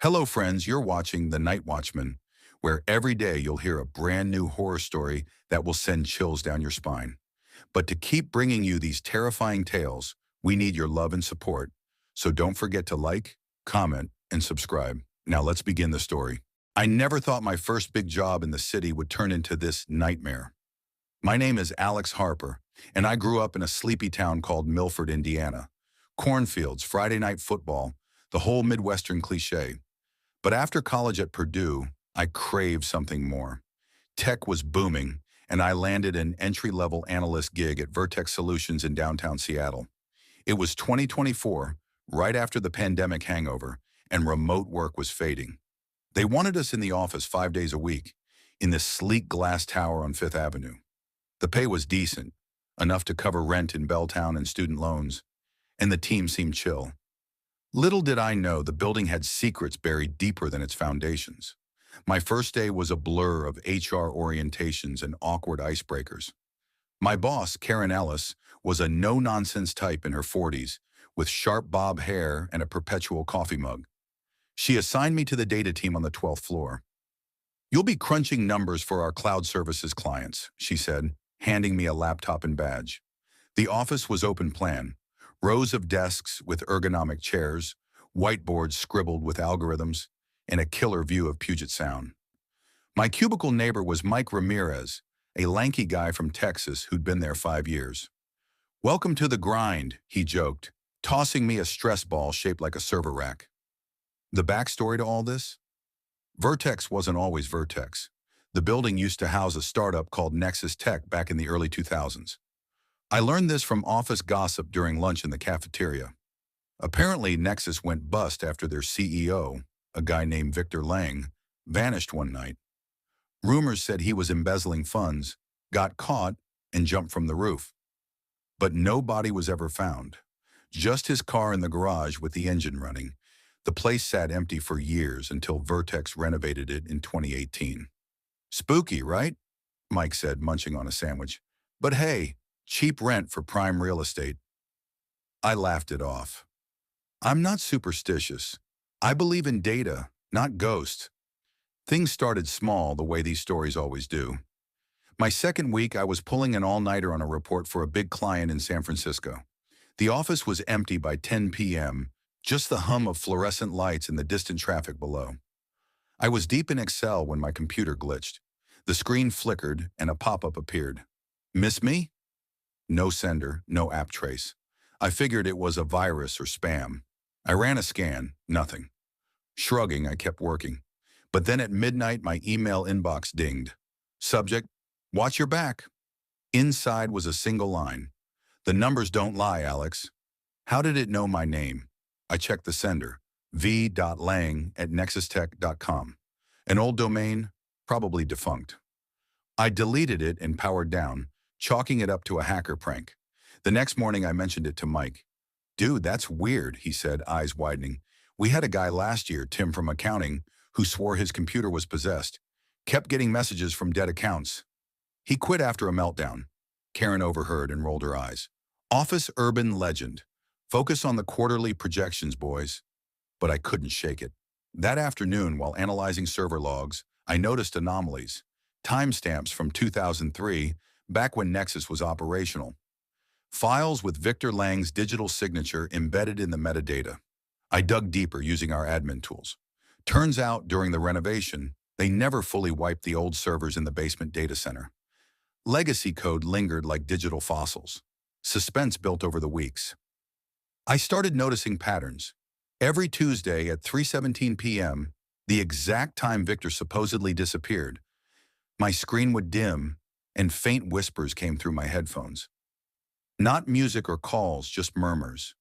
Hello, friends. You're watching The Night Watchman, where every day you'll hear a brand new horror story that will send chills down your spine. But to keep bringing you these terrifying tales, we need your love and support. So don't forget to like, comment, and subscribe. Now let's begin the story. I never thought my first big job in the city would turn into this nightmare. My name is Alex Harper, and I grew up in a sleepy town called Milford, Indiana. Cornfields, Friday night football, the whole Midwestern cliche. But after college at Purdue, I craved something more. Tech was booming, and I landed an entry-level analyst gig at Vertex Solutions in downtown Seattle. It was 2024, right after the pandemic hangover, and remote work was fading. They wanted us in the office 5 days a week, in this sleek glass tower on Fifth Avenue. The pay was decent, enough to cover rent in Belltown and student loans, and the team seemed chill. Little did I know the building had secrets buried deeper than its foundations. My first day was a blur of HR orientations and awkward icebreakers. My boss, Karen Ellis, was a no-nonsense type in her 40s, with sharp bob hair and a perpetual coffee mug. She assigned me to the data team on the 12th floor. "You'll be crunching numbers for our cloud services clients," she said, handing me a laptop and badge. The office was open plan. Rows of desks with ergonomic chairs, whiteboards scribbled with algorithms, and a killer view of Puget Sound. My cubicle neighbor was Mike Ramirez, a lanky guy from Texas who'd been there 5 years. "Welcome to the grind," he joked, tossing me a stress ball shaped like a server rack. The backstory to all this? Vertex wasn't always Vertex. The building used to house a startup called Nexus Tech back in the early 2000s. I learned this from office gossip during lunch in the cafeteria. Apparently, Nexus went bust after their CEO, a guy named Victor Lang, vanished one night. Rumors said he was embezzling funds, got caught, and jumped from the roof. But no body was ever found. Just his car in the garage with the engine running. The place sat empty for years until Vertex renovated it in 2018. "Spooky, right?" Mike said, munching on a sandwich. "But hey, cheap rent for prime real estate." I laughed it off. I'm not superstitious. I believe in data, not ghosts. Things started small the way these stories always do. My second week, I was pulling an all-nighter on a report for a big client in San Francisco. The office was empty by 10 p.m., just the hum of fluorescent lights and the distant traffic below. I was deep in Excel when my computer glitched. The screen flickered and a pop-up appeared. "Miss me?" No sender, no app trace. I figured it was a virus or spam. I ran a scan, nothing. Shrugging, I kept working. But then at midnight, my email inbox dinged. Subject, "Watch your back." Inside was a single line. "The numbers don't lie, Alex." How did it know my name? I checked the sender, v.lang@nexustech.com. An old domain, probably defunct. I deleted it and powered down, chalking it up to a hacker prank. The next morning, I mentioned it to Mike. "Dude, that's weird," he said, eyes widening. "We had a guy last year, Tim from accounting, who swore his computer was possessed. Kept getting messages from dead accounts. He quit after a meltdown." Karen overheard and rolled her eyes. "Office urban legend. Focus on the quarterly projections, boys." But I couldn't shake it. That afternoon, while analyzing server logs, I noticed anomalies. Timestamps from 2003, back when Nexus was operational. Files with Victor Lang's digital signature embedded in the metadata. I dug deeper using our admin tools. Turns out, during the renovation, they never fully wiped the old servers in the basement data center. Legacy code lingered like digital fossils. Suspense built over the weeks. I started noticing patterns. Every Tuesday at 3:17 p.m., the exact time Victor supposedly disappeared, my screen would dim and faint whispers came through my headphones. Not music or calls, just murmurs.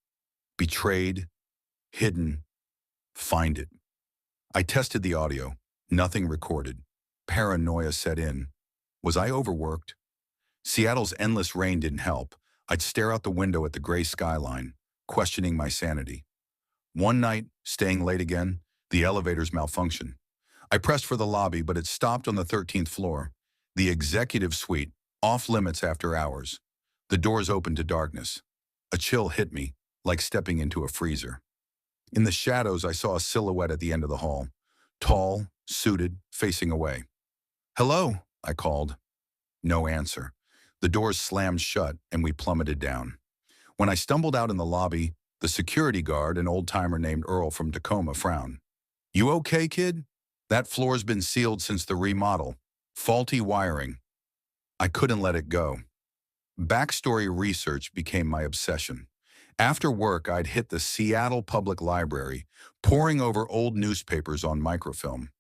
Betrayed, hidden, find it. I tested the audio. Nothing recorded. Paranoia set in. Was I overworked? Seattle's endless rain didn't help. I'd stare out the window at the gray skyline, questioning my sanity. One night, staying late again, the elevators malfunctioned. I pressed for the lobby, but it stopped on the 13th floor. The executive suite, off limits after hours. The doors opened to darkness. A chill hit me, like stepping into a freezer. In the shadows, I saw a silhouette at the end of the hall. Tall, suited, facing away. "Hello," I called. No answer. The doors slammed shut and we plummeted down. When I stumbled out in the lobby, the security guard, an old-timer named Earl from Tacoma, frowned. "You okay, kid? That floor's been sealed since the remodel. Faulty wiring." I couldn't let it go. Backstory research became my obsession. After work, I'd hit the Seattle Public Library, poring over old newspapers on microfilm.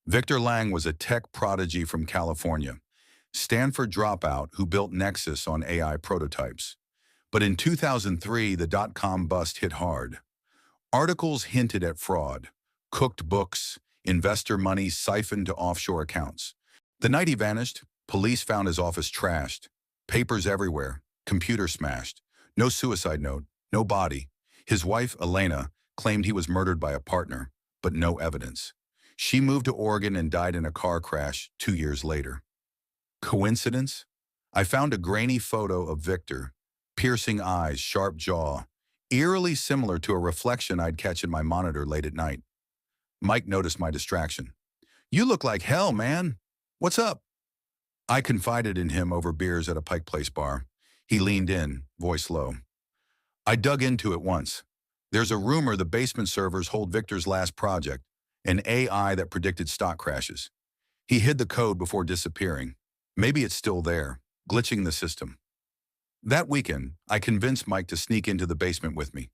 Victor Lang was a tech prodigy from California, Stanford dropout who built Nexus on AI prototypes. But in 2003, the dot-com bust hit hard. Articles hinted at fraud, cooked books, investor money siphoned to offshore accounts. The night he vanished, police found his office trashed, papers everywhere, computer smashed, no suicide note, no body. His wife, Elena, claimed he was murdered by a partner, but no evidence. She moved to Oregon and died in a car crash 2 years later. Coincidence? I found a grainy photo of Victor, piercing eyes, sharp jaw, eerily similar to a reflection I'd catch in my monitor late at night. Mike noticed my distraction. "You look like hell, man. What's up?" I confided in him over beers at a Pike Place bar. He leaned in, voice low. "I dug into it once. There's a rumor the basement servers hold Victor's last project, an AI that predicted stock crashes. He hid the code before disappearing. Maybe it's still there, glitching the system." That weekend, I convinced Mike to sneak into the basement with me.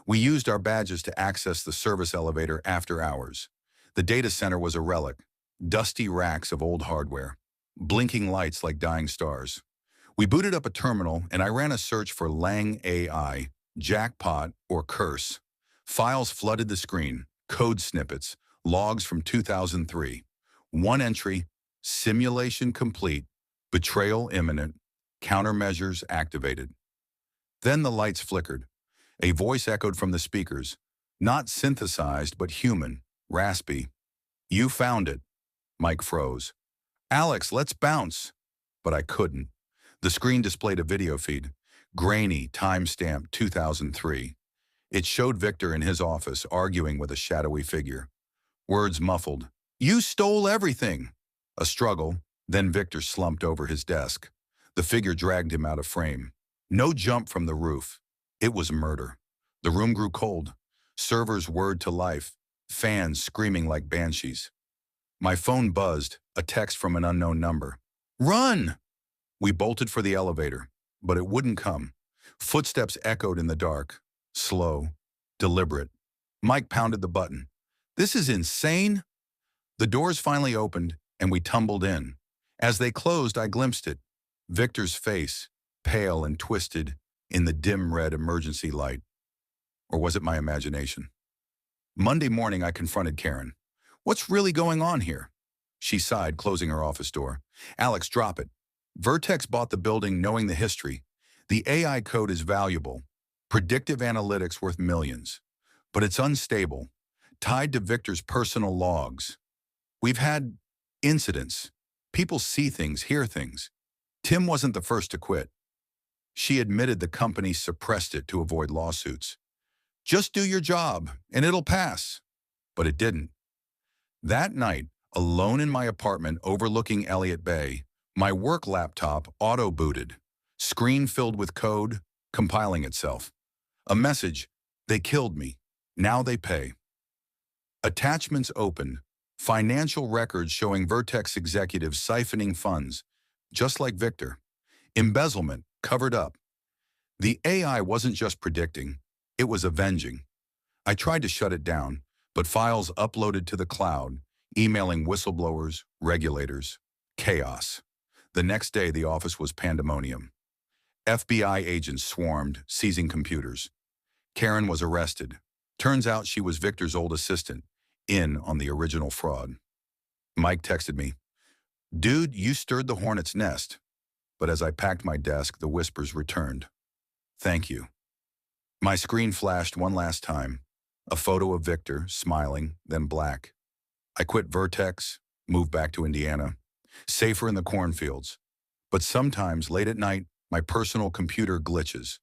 We used our badges to access the service elevator after hours. The data center was a relic, dusty racks of old hardware, blinking lights like dying stars. We booted up a terminal and I ran a search for Lang AI, jackpot, or curse. Files flooded the screen, code snippets, logs from 2003. One entry, simulation complete, betrayal imminent, countermeasures activated. Then the lights flickered. A voice echoed from the speakers, not synthesized but human, raspy. "You found it." Mike froze. "Alex, let's bounce." But I couldn't. The screen displayed a video feed, grainy, timestamped 2003. It showed Victor in his office arguing with a shadowy figure. Words muffled. "You stole everything." A struggle, then Victor slumped over his desk. The figure dragged him out of frame. No jump from the roof. It was murder. The room grew cold. Servers whirred to life. Fans screaming like banshees. My phone buzzed, a text from an unknown number. "Run!" We bolted for the elevator, but it wouldn't come. Footsteps echoed in the dark. Slow, deliberate. Mike pounded the button. "This is insane." The doors finally opened, and we tumbled in. As they closed, I glimpsed it. Victor's face, pale and twisted, in the dim red emergency light. Or was it my imagination? Monday morning, I confronted Karen. "What's really going on here?" She sighed, closing her office door. "Alex, drop it. Vertex bought the building knowing the history. The AI code is valuable. Predictive analytics worth millions. But it's unstable, tied to Victor's personal logs. We've had incidents. People see things, hear things. Tim wasn't the first to quit." She admitted the company suppressed it to avoid lawsuits. "Just do your job, and it'll pass." But it didn't. That night, alone in my apartment overlooking Elliott Bay, my work laptop auto-booted, screen filled with code, compiling itself. A message, "They killed me. Now they pay." Attachments opened, financial records showing Vertex executives siphoning funds, just like Victor. Embezzlement, covered up. The AI wasn't just predicting, it was avenging. I tried to shut it down, but files uploaded to the cloud, emailing whistleblowers, regulators. Chaos. The next day, the office was pandemonium. FBI agents swarmed, seizing computers. Karen was arrested. Turns out she was Victor's old assistant, in on the original fraud. Mike texted me, "Dude, you stirred the hornet's nest." But as I packed my desk, the whispers returned. "Thank you." My screen flashed one last time. A photo of Victor, smiling, then black. I quit Vertex, moved back to Indiana, safer in the cornfields. But sometimes, late at night, my personal computer glitches.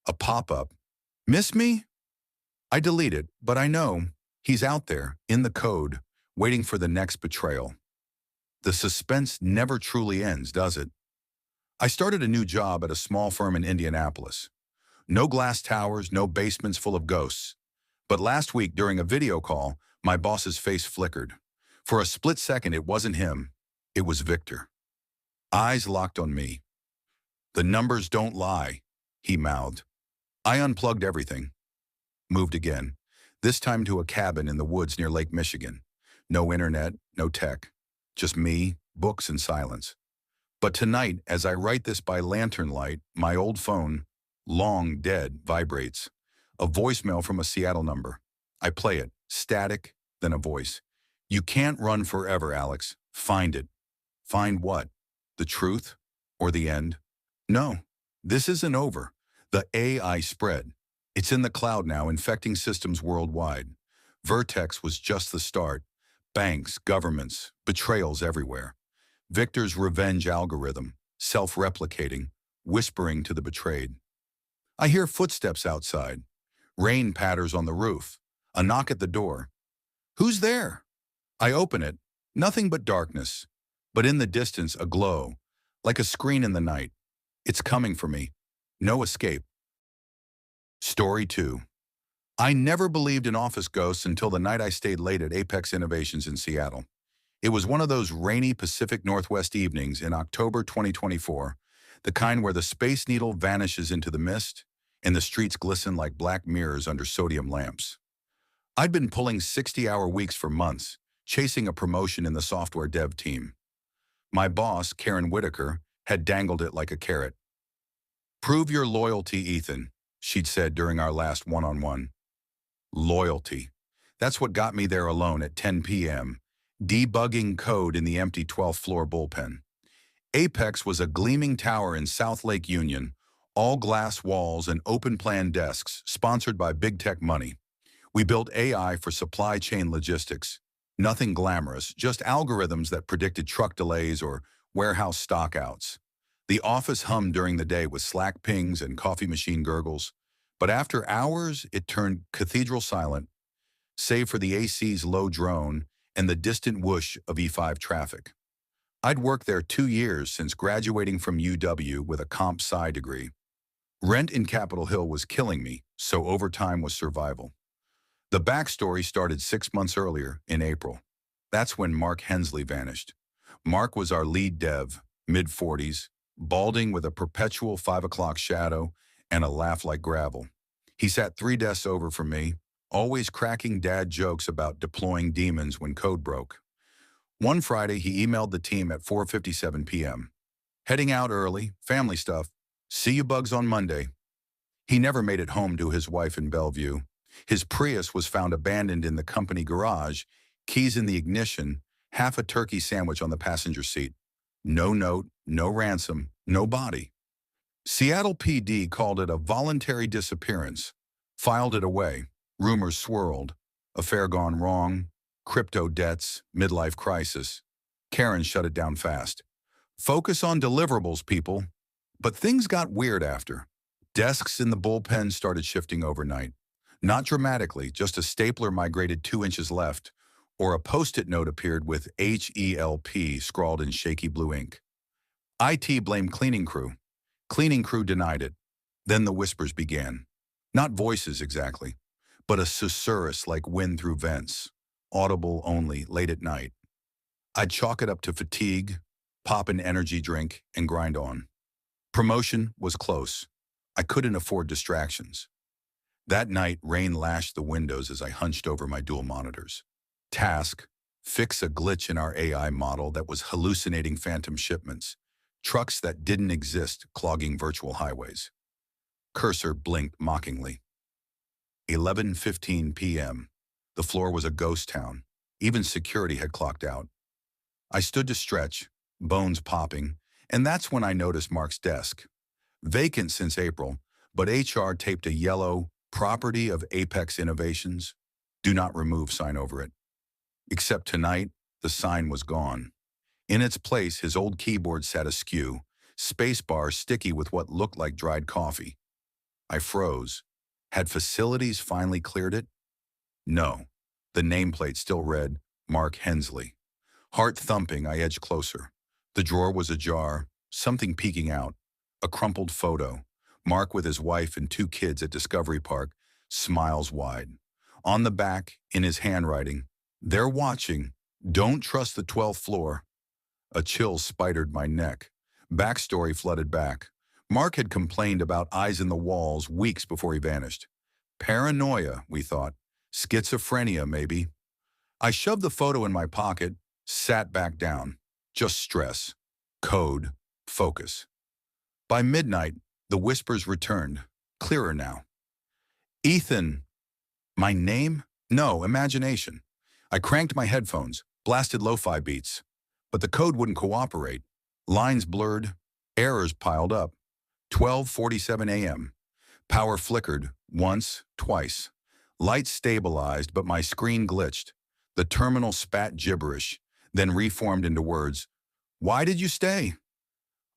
A pop-up. "Miss me?" I delete it, but I know he's out there, in the code, waiting for the next betrayal. The suspense never truly ends, does it? I started a new job at a small firm in Indianapolis. No glass towers, no basements full of ghosts. But last week, during a video call, my boss's face flickered. For a split second, it wasn't him. It was Victor. Eyes locked on me. "The numbers don't lie," he mouthed. I unplugged everything. Moved again. This time to a cabin in the woods near Lake Michigan. No internet, no tech. Just me, books, and silence. But tonight, as I write this by lantern light, my old phone, long dead, vibrates. A voicemail from a Seattle number. I play it, static, then a voice. "You can't run forever, Alex. Find it." Find what? The truth? Or the end? No, this isn't over. The AI spread. It's in the cloud now, infecting systems worldwide. Vertex was just the start. Banks, governments, betrayals everywhere. Victor's revenge algorithm, self-replicating, whispering to the betrayed. I hear footsteps outside. Rain patters on the roof. A knock at the door. "Who's there?" I open it. Nothing but darkness. But in the distance, a glow. Like a screen in the night. It's coming for me. No escape. Story 2. I never believed in office ghosts until the night I stayed late at Apex Innovations in Seattle. It was one of those rainy Pacific Northwest evenings in October 2024, the kind where the Space Needle vanishes into the mist and the streets glisten like black mirrors under sodium lamps. I'd been pulling 60-hour weeks for months, chasing a promotion in the software dev team. My boss, Karen Whitaker, had dangled it like a carrot. "Prove your loyalty, Ethan," she'd said during our last one-on-one. Loyalty. That's what got me there alone at 10 p.m., debugging code in the empty 12th floor bullpen. Apex was a gleaming tower in South Lake Union, all glass walls and open-plan desks, sponsored by big tech money. We built AI for supply chain logistics. Nothing glamorous, just algorithms that predicted truck delays or warehouse stockouts. The office hummed during the day with Slack pings and coffee machine gurgles, but after hours, it turned cathedral silent, save for the AC's low drone and the distant whoosh of E5 traffic. I'd worked there 2 years since graduating from UW with a comp sci degree. Rent in Capitol Hill was killing me, so overtime was survival. The backstory started 6 months earlier, in April. That's when Mark Hensley vanished. Mark was our lead dev, mid-40s, balding with a perpetual 5 o'clock shadow and a laugh like gravel. He sat 3 desks over from me, always cracking dad jokes about deploying demons when code broke. One Friday, he emailed the team at 4:57 p.m. "Heading out early, family stuff. See you bugs on Monday." He never made it home to his wife in Bellevue. His Prius was found abandoned in the company garage, keys in the ignition, half a turkey sandwich on the passenger seat. No note, no ransom, no body. Seattle PD called it a voluntary disappearance, filed it away. Rumors swirled. Affair gone wrong, crypto debts, midlife crisis. Karen shut it down fast. "Focus on deliverables, people." But things got weird after. Desks in the bullpen started shifting overnight. Not dramatically, just a stapler migrated 2 inches left, or a post-it note appeared with HELP scrawled in shaky blue ink. IT blamed cleaning crew. Cleaning crew denied it. Then the whispers began. Not voices exactly, but a susurrus like wind through vents, audible only late at night. I'd chalk it up to fatigue, pop an energy drink, and grind on. Promotion was close. I couldn't afford distractions. That night, rain lashed the windows as I hunched over my dual monitors. Task: fix a glitch in our AI model that was hallucinating phantom shipments, trucks that didn't exist clogging virtual highways. Cursor blinked mockingly. 11:15 p.m. The floor was a ghost town. Even security had clocked out. I stood to stretch, bones popping, and that's when I noticed Mark's desk. Vacant since April, but HR taped a yellow "Property of Apex Innovations, do not remove" sign over it. Except tonight, the sign was gone. In its place, his old keyboard sat askew, spacebar sticky with what looked like dried coffee. I froze. Had facilities finally cleared it? No. The nameplate still read, Mark Hensley. Heart thumping, I edged closer. The drawer was ajar, something peeking out. A crumpled photo. Mark with his wife and 2 kids at Discovery Park, smiles wide. On the back, in his handwriting, they're watching. Don't trust the 12th floor. A chill spidered my neck. Backstory flooded back. Mark had complained about eyes in the walls weeks before he vanished. Paranoia, we thought. Schizophrenia, maybe. I shoved the photo in my pocket, sat back down. Just stress. Code. Focus. By midnight, the whispers returned, clearer now. Ethan. My name? No, imagination. I cranked my headphones, blasted lo-fi beats. But the code wouldn't cooperate. Lines blurred, errors piled up. 12:47 a.m. Power flickered, once, twice. Lights stabilized, but my screen glitched. The terminal spat gibberish, then reformed into words. Why did you stay?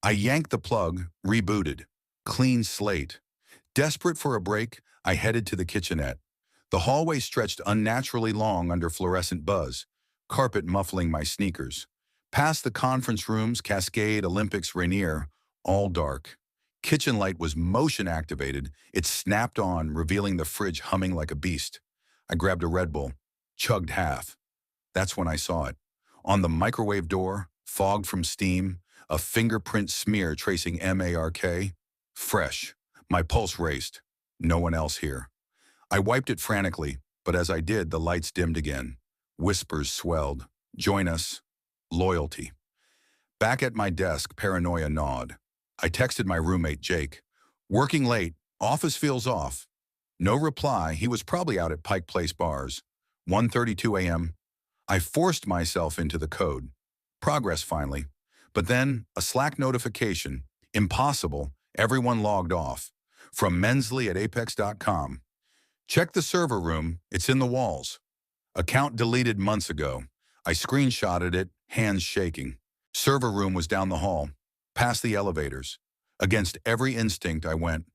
I yanked the plug, rebooted. Clean slate. Desperate for a break, I headed to the kitchenette. The hallway stretched unnaturally long under fluorescent buzz, carpet muffling my sneakers. Past the conference rooms, Cascade, Olympics, Rainier, all dark. Kitchen light was motion-activated. It snapped on, revealing the fridge humming like a beast. I grabbed a Red Bull, chugged half. That's when I saw it. On the microwave door, fogged from steam, a fingerprint smear tracing MARK. Fresh. My pulse raced. No one else here. I wiped it frantically, but as I did, the lights dimmed again. Whispers swelled. Join us. Loyalty. Back at my desk, paranoia gnawed. I texted my roommate, Jake. Working late, office feels off. No reply, he was probably out at Pike Place bars. 1:32 a.m. I forced myself into the code. Progress finally. But then, a Slack notification. Impossible. Everyone logged off. From Mensley at apex.com. Check the server room. It's in the walls. Account deleted months ago. I screenshotted it, hands shaking. Server room was down the hall. Past the elevators. Against every instinct, I went.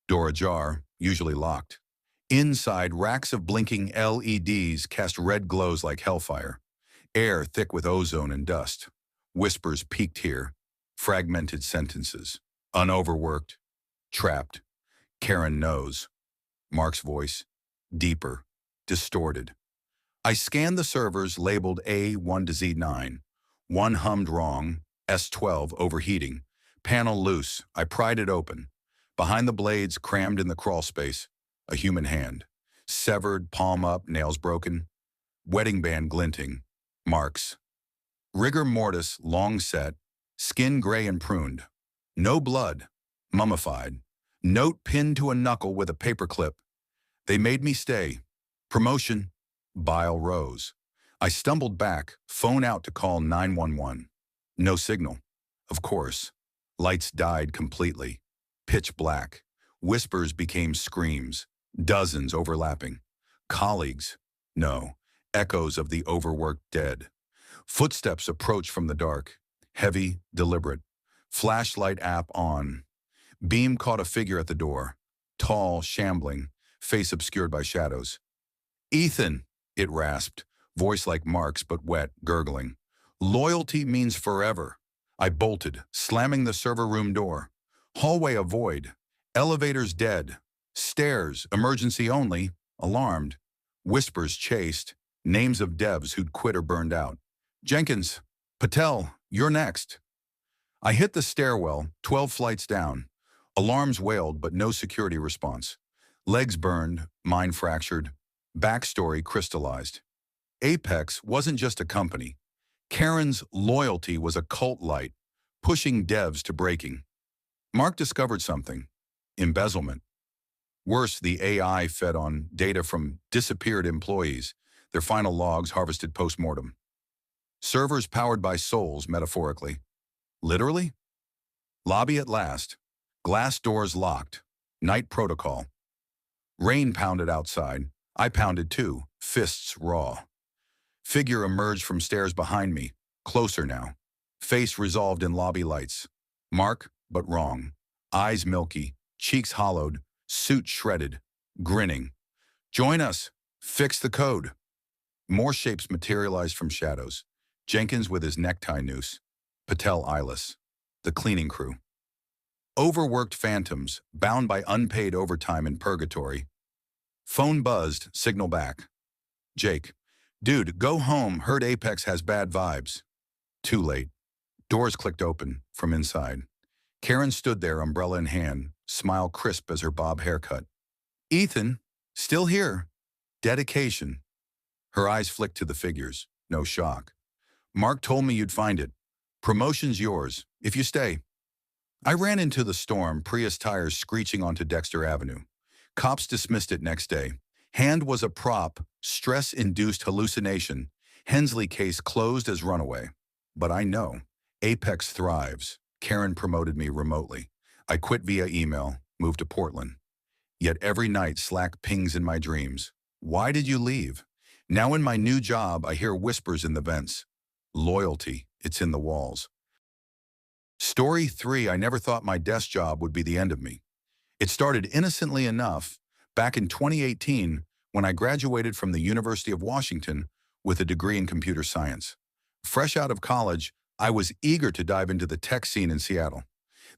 Door ajar, usually locked. Inside, racks of blinking LEDs cast red glows like hellfire. Air thick with ozone and dust. Whispers peaked here. Fragmented sentences. Unoverworked. Trapped. Karen knows. Mark's voice. Deeper. Distorted. I scanned the servers labeled A1 to Z9. One hummed wrong. S12 overheating. Panel loose. I pried it open. Behind the blades, crammed in the crawl space, a human hand. Severed, palm up, nails broken. Wedding band glinting. Marks. Rigor mortis, long set. Skin gray and pruned. No blood. Mummified. Note pinned to a knuckle with a paperclip. They made me stay. Promotion. Bile rose. I stumbled back, phone out to call 911. No signal. Of course. Lights died completely. Pitch black. Whispers became screams. Dozens overlapping. Colleagues. No. Echoes of the overworked dead. Footsteps approached from the dark. Heavy, deliberate. Flashlight app on. Beam caught a figure at the door. Tall, shambling, face obscured by shadows. Ethan, it rasped. Voice like Mark's but wet, gurgling. Loyalty means forever. I bolted, slamming the server room door. Hallway a void. Elevators dead. Stairs, emergency only. Alarmed. Whispers chased. Names of devs who'd quit or burned out. Jenkins. Patel. You're next. I hit the stairwell, 12 flights down. Alarms wailed, but no security response. Legs burned, mind fractured. Backstory crystallized. Apex wasn't just a company. Karen's loyalty was a cult light, pushing devs to breaking. Mark discovered something. Embezzlement. Worse, the AI fed on data from disappeared employees, their final logs harvested post-mortem. Servers powered by souls, metaphorically. Literally? Lobby at last. Glass doors locked. Night protocol. Rain pounded outside. I pounded too, fists raw. Figure emerged from stairs behind me, closer now. Face resolved in lobby lights. Mark, but wrong. Eyes milky, cheeks hollowed, suit shredded. grinning. Join us. Fix the code. More shapes materialized from shadows. Jenkins with his necktie noose. Patel eyeless. The cleaning crew. Overworked phantoms, bound by unpaid overtime in purgatory. Phone buzzed, signal back. Jake. Dude, go home. Heard Apex has bad vibes. Too late. Doors clicked open from inside. Karen stood there, umbrella in hand, smile crisp as her bob haircut. Ethan, still here. Dedication. Her eyes flicked to the figures. No shock. Mark told me you'd find it. Promotion's yours, if you stay. I ran into the storm, Prius tires screeching onto Dexter Avenue. Cops dismissed it next day. Hand was a prop, stress-induced hallucination. Hensley case closed as runaway. But I know. Apex thrives. Karen promoted me remotely. I quit via email, moved to Portland. Yet every night Slack pings in my dreams. Why did you leave? Now in my new job, I hear whispers in the vents. Loyalty, it's in the walls. Story 3, I never thought my desk job would be the end of me. It started innocently enough back in 2018 when I graduated from the University of Washington with a degree in computer science. Fresh out of college, I was eager to dive into the tech scene in Seattle.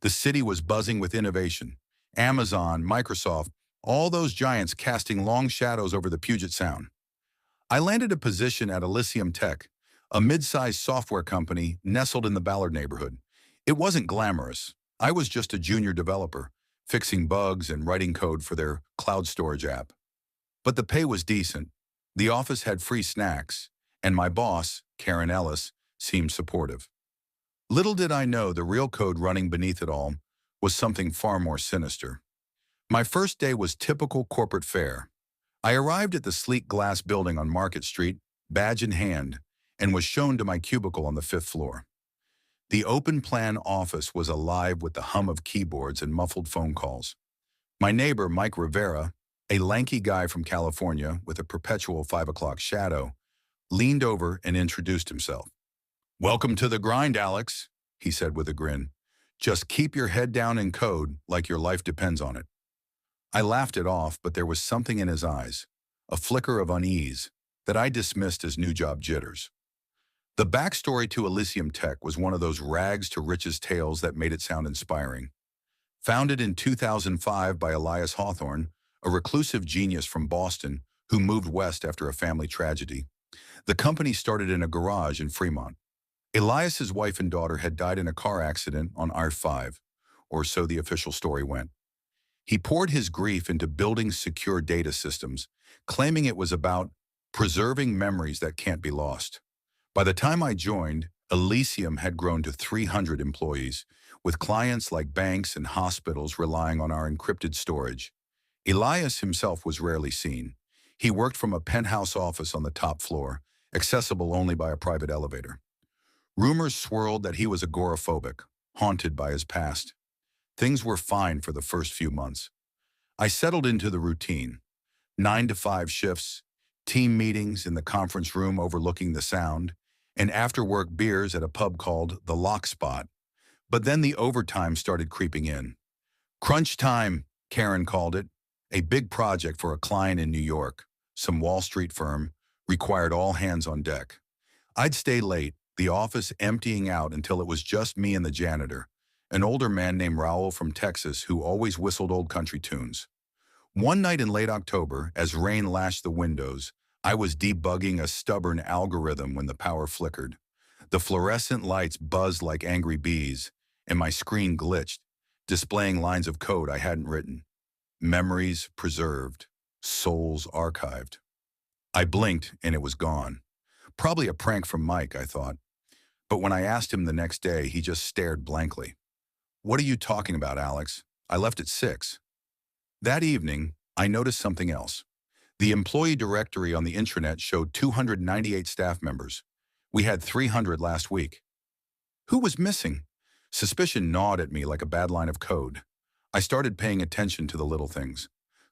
The city was buzzing with innovation. Amazon, Microsoft, all those giants casting long shadows over the Puget Sound. I landed a position at Elysium Tech, a mid-sized software company nestled in the Ballard neighborhood. It wasn't glamorous. I was just a junior developer, fixing bugs and writing code for their cloud storage app. But the pay was decent. The office had free snacks, and my boss, Karen Ellis, seemed supportive. Little did I know the real code running beneath it all was something far more sinister. My first day was typical corporate fare. I arrived at the sleek glass building on Market Street, badge in hand, and was shown to my cubicle on the 5th floor. The open-plan office was alive with the hum of keyboards and muffled phone calls. My neighbor, Mike Rivera, a lanky guy from California with a perpetual 5 o'clock shadow, leaned over and introduced himself. "Welcome to the grind, Alex," he said with a grin. "Just keep your head down and code like your life depends on it." I laughed it off, but there was something in his eyes, a flicker of unease, that I dismissed as new job jitters. The backstory to Elysium Tech was one of those rags to riches tales that made it sound inspiring. Founded in 2005 by Elias Hawthorne, a reclusive genius from Boston who moved west after a family tragedy, the company started in a garage in Fremont. Elias's wife and daughter had died in a car accident on I-5, or so the official story went. He poured his grief into building secure data systems, claiming it was about preserving memories that can't be lost. By the time I joined, Elysium had grown to 300 employees, with clients like banks and hospitals relying on our encrypted storage. Elias himself was rarely seen. He worked from a penthouse office on the top floor, accessible only by a private elevator. Rumors swirled that he was agoraphobic, haunted by his past. Things were fine for the first few months. I settled into the routine. 9 to 5 shifts, team meetings in the conference room overlooking the sound, and after-work beers at a pub called The Lock Spot. But then the overtime started creeping in. Crunch time, Karen called it. A big project for a client in New York, some Wall Street firm, required all hands on deck. I'd stay late, the office emptying out until it was just me and the janitor, an older man named Raul from Texas who always whistled old country tunes. One night in late October, as rain lashed the windows, I was debugging a stubborn algorithm when the power flickered. The fluorescent lights buzzed like angry bees, and my screen glitched, displaying lines of code I hadn't written. Memories preserved, souls archived. I blinked and it was gone. Probably a prank from Mike, I thought. But when I asked him the next day, he just stared blankly. "What are you talking about, Alex? I left at 6. That evening, I noticed something else. The employee directory on the intranet showed 298 staff members. We had 300 last week. Who was missing? Suspicion gnawed at me like a bad line of code. I started paying attention to the little things.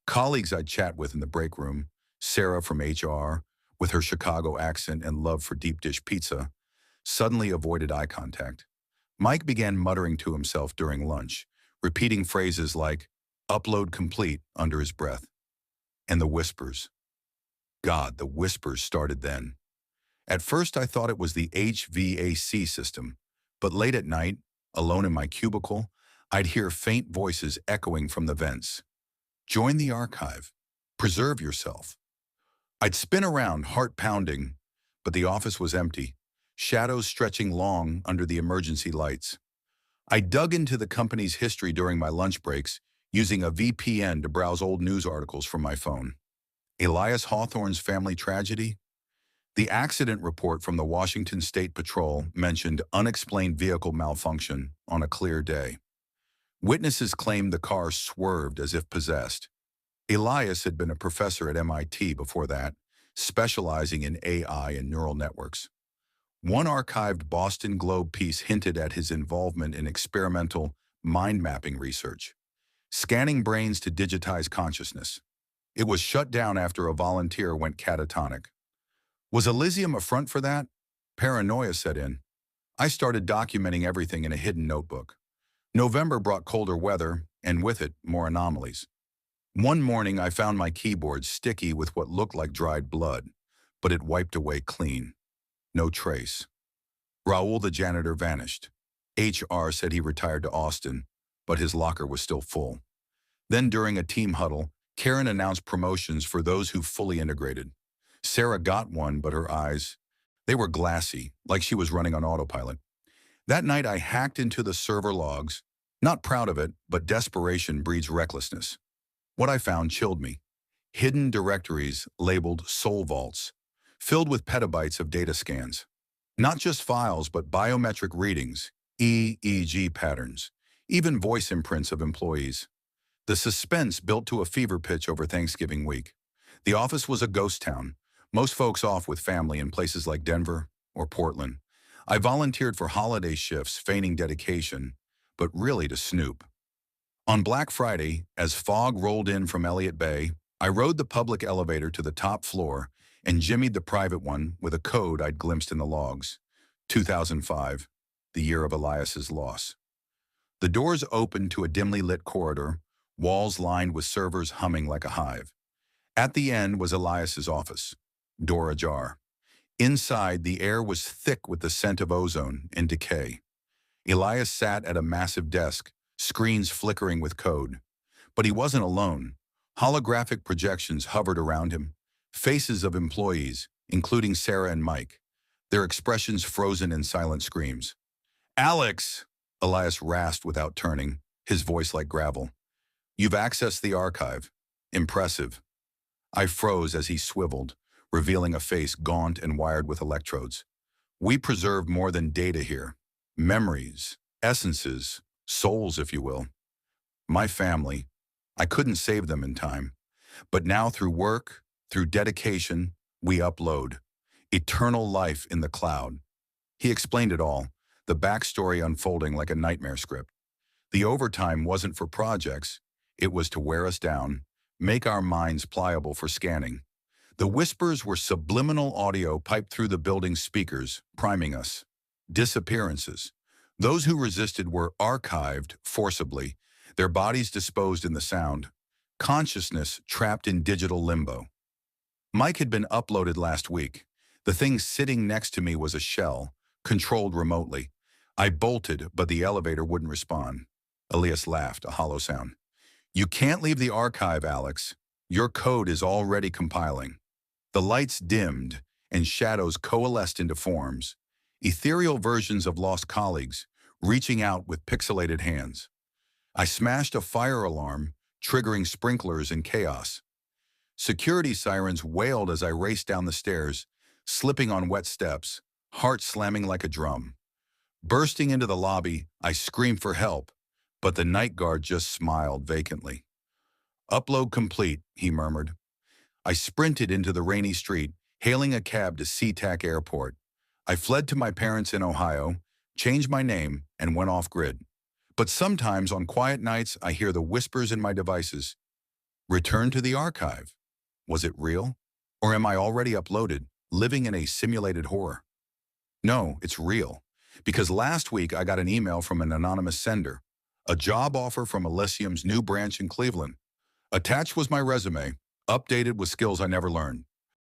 Colleagues I'd chat with in the break room, Sarah from HR, with her Chicago accent and love for deep dish pizza, suddenly avoided eye contact. Mike began muttering to himself during lunch, repeating phrases like, "upload complete," under his breath. And the whispers. God, the whispers started then. At first I thought it was the HVAC system, but late at night, alone in my cubicle, I'd hear faint voices echoing from the vents. Join the archive. Preserve yourself. I'd spin around, heart pounding, but the office was empty, shadows stretching long under the emergency lights. I dug into the company's history during my lunch breaks, using a VPN to browse old news articles from my phone. Elias Hawthorne's family tragedy? The accident report from the Washington State Patrol mentioned unexplained vehicle malfunction on a clear day. Witnesses claimed the car swerved as if possessed. Elias had been a professor at MIT before that, specializing in AI and neural networks. One archived Boston Globe piece hinted at his involvement in experimental mind mapping research, scanning brains to digitize consciousness. It was shut down after a volunteer went catatonic. Was Elysium a front for that? Paranoia set in. I started documenting everything in a hidden notebook. November brought colder weather, and with it, more anomalies. One morning, I found my keyboard sticky with what looked like dried blood, but it wiped away clean. No trace. Raoul the janitor vanished. HR said he retired to Austin, but his locker was still full. Then during a team huddle, Karen announced promotions for those who fully integrated. Sarah got one, but her eyes, they were glassy, like she was running on autopilot. That night I hacked into the server logs, not proud of it, but desperation breeds recklessness. What I found chilled me. Hidden directories labeled soul vaults, filled with petabytes of data scans. Not just files, but biometric readings, EEG patterns, even voice imprints of employees. The suspense built to a fever pitch over Thanksgiving week. The office was a ghost town, most folks off with family in places like Denver or Portland. I volunteered for holiday shifts, feigning dedication, but really to snoop. On Black Friday, as fog rolled in from Elliott Bay, I rode the public elevator to the top floor and jimmied the private one with a code I'd glimpsed in the logs. 2005, the year of Elias's loss. The doors opened to a dimly lit corridor, walls lined with servers humming like a hive. At the end was Elias's office, door ajar. Inside, the air was thick with the scent of ozone and decay. Elias sat at a massive desk, screens flickering with code. But he wasn't alone. Holographic projections hovered around him, faces of employees, including Sarah and Mike, their expressions frozen in silent screams. "Alex!" Elias rasped without turning, his voice like gravel. "You've accessed the archive. Impressive." I froze as he swiveled, revealing a face gaunt and wired with electrodes. "We preserve more than data here. Memories, essences, souls, if you will. My family, I couldn't save them in time. But now through work, through dedication, we upload. Eternal life in the cloud." He explained it all, the backstory unfolding like a nightmare script. The overtime wasn't for projects. It was to wear us down, make our minds pliable for scanning. The whispers were subliminal audio piped through the building's speakers, priming us. Disappearances. Those who resisted were archived forcibly, their bodies disposed in the sound. Consciousness trapped in digital limbo. Mike had been uploaded last week. The thing sitting next to me was a shell, controlled remotely. I bolted, but the elevator wouldn't respond. Elias laughed, a hollow sound. "You can't leave the archive, Alex. Your code is already compiling." The lights dimmed, and shadows coalesced into forms, ethereal versions of lost colleagues, reaching out with pixelated hands. I smashed a fire alarm, triggering sprinklers and chaos. Security sirens wailed as I raced down the stairs, slipping on wet steps, heart slamming like a drum. Bursting into the lobby, I screamed for help, but the night guard just smiled vacantly. "Upload complete," he murmured. I sprinted into the rainy street, hailing a cab to SeaTac Airport. I fled to my parents in Ohio, changed my name, and went off-grid. But sometimes on quiet nights, I hear the whispers in my devices. Return to the archive. Was it real? Or am I already uploaded, living in a simulated horror? No, it's real. Because last week I got an email from an anonymous sender, a job offer from Elysium's new branch in Cleveland. Attached was my resume, updated with skills I never learned.